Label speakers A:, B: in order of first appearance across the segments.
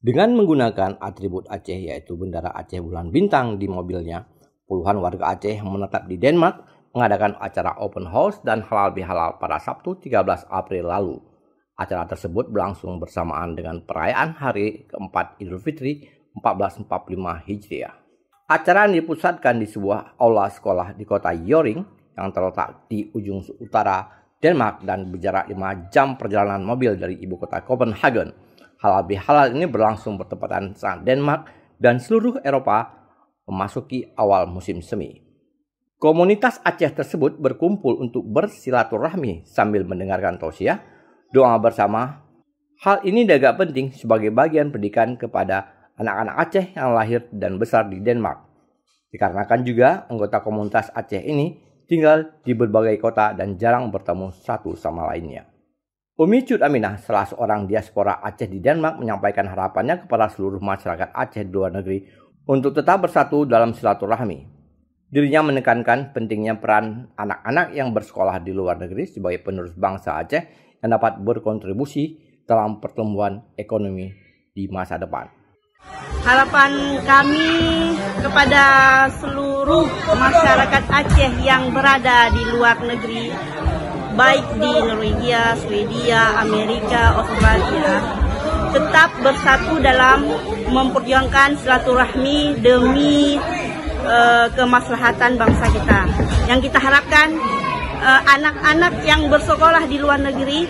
A: Dengan menggunakan atribut Aceh yaitu bendera Aceh bulan bintang di mobilnya, puluhan warga Aceh yang menetap di Denmark mengadakan acara open house dan halal bihalal pada Sabtu 13 April lalu. Acara tersebut berlangsung bersamaan dengan perayaan hari keempat Idul Fitri 1445 Hijriah. Acara yang dipusatkan di sebuah aula sekolah di kota Joring yang terletak di ujung utara Denmark dan berjarak 5 jam perjalanan mobil dari ibu kota Copenhagen. Halal bihalal ini berlangsung bertepatan saat Denmark dan seluruh Eropa memasuki awal musim semi. Komunitas Aceh tersebut berkumpul untuk bersilaturahmi sambil mendengarkan tausiah, doa bersama. Hal ini agak penting sebagai bagian pendidikan kepada anak-anak Aceh yang lahir dan besar di Denmark. Dikarenakan juga anggota komunitas Aceh ini tinggal di berbagai kota dan jarang bertemu satu sama lainnya. Umi Cut Aminah, salah seorang diaspora Aceh di Denmark, menyampaikan harapannya kepada seluruh masyarakat Aceh di luar negeri untuk tetap bersatu dalam silaturahmi. Dirinya menekankan pentingnya peran anak-anak yang bersekolah di luar negeri sebagai penerus bangsa Aceh yang dapat berkontribusi dalam pertumbuhan ekonomi di masa depan.
B: Harapan kami kepada seluruh masyarakat Aceh yang berada di luar negeri, baik di Norwegia, Swedia, Amerika, Australia, tetap bersatu dalam memperjuangkan silaturahmi demi kemaslahatan bangsa kita. Yang kita harapkan anak-anak yang bersekolah di luar negeri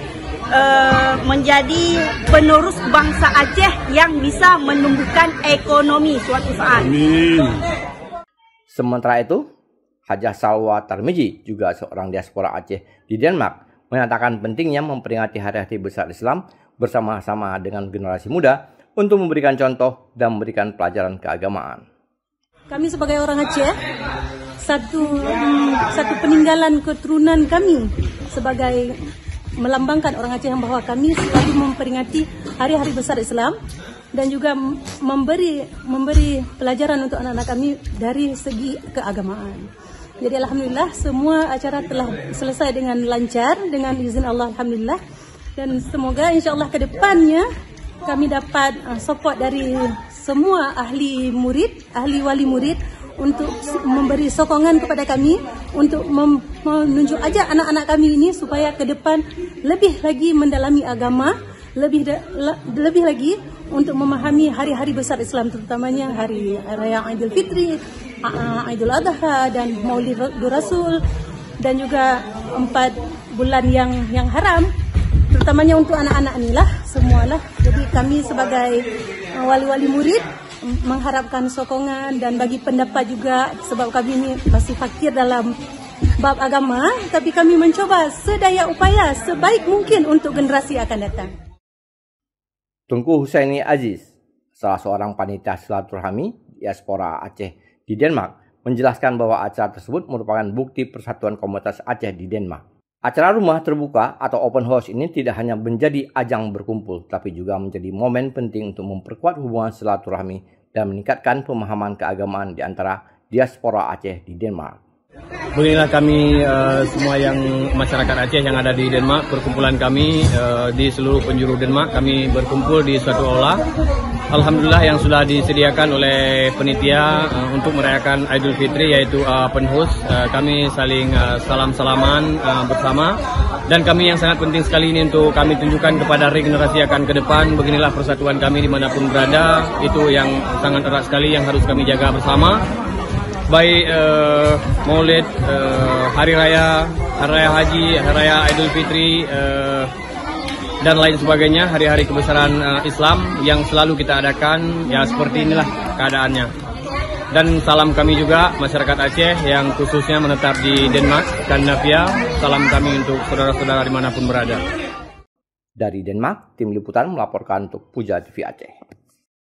B: menjadi penerus bangsa Aceh yang bisa menumbuhkan ekonomi suatu saat.
A: Amin. Sementara itu, Hajah Salwa Tarmiji, juga seorang diaspora Aceh di Denmark, menyatakan pentingnya memperingati hari-hari besar Islam bersama-sama dengan generasi muda untuk memberikan contoh dan memberikan pelajaran keagamaan.
C: Kami sebagai orang Aceh, satu peninggalan keturunan kami sebagai melambangkan orang Aceh yang bahwa kami selalu memperingati hari-hari besar Islam dan juga memberi pelajaran untuk anak-anak kami dari segi keagamaan. Jadi alhamdulillah semua acara telah selesai dengan lancar dengan izin Allah, alhamdulillah, dan semoga insyaallah ke depannya kami dapat support dari semua ahli wali murid untuk memberi sokongan kepada kami untuk menunjuk ajak anak-anak kami ini supaya ke depan lebih lagi mendalami agama, lebih lagi untuk memahami hari-hari besar Islam, terutamanya hari raya Idul Fitri, Idul Adha dan Maulid Rasul, dan juga 4 bulan yang haram, terutamanya untuk anak-anak inilah semualah. Jadi kami sebagai wali-wali murid mengharapkan sokongan dan bagi pendapat juga, sebab kami ini masih fakir dalam bab agama, tapi kami mencoba sedaya upaya sebaik mungkin untuk generasi akan datang.
A: Tunku Husaini Aziz, salah seorang panitia silaturahmi diaspora Aceh di Denmark, menjelaskan bahwa acara tersebut merupakan bukti persatuan komunitas Aceh di Denmark. Acara rumah terbuka atau open house ini tidak hanya menjadi ajang berkumpul, tapi juga menjadi momen penting untuk memperkuat hubungan silaturahmi dan meningkatkan pemahaman keagamaan di antara diaspora Aceh di Denmark.
D: Beginilah kami semua yang masyarakat Aceh yang ada di Denmark, perkumpulan kami di seluruh penjuru Denmark, kami berkumpul di suatu aula. Alhamdulillah yang sudah disediakan oleh penitia untuk merayakan Idul Fitri, yaitu open house. Kami saling salam-salaman bersama, dan kami yang sangat penting sekali ini untuk kami tunjukkan kepada regenerasi akan ke depan. Beginilah persatuan kami dimanapun berada, itu yang sangat erat sekali yang harus kami jaga bersama. Baik Maulid, hari raya haji, hari raya Idul Fitri, dan lain sebagainya, hari-hari kebesaran Islam yang selalu kita adakan, ya seperti inilah keadaannya. Dan salam kami juga masyarakat Aceh yang khususnya menetap di Denmark, Skandinavia, salam kami untuk saudara-saudara dimanapun berada.
A: Dari Denmark, tim liputan melaporkan untuk Puja TV Aceh.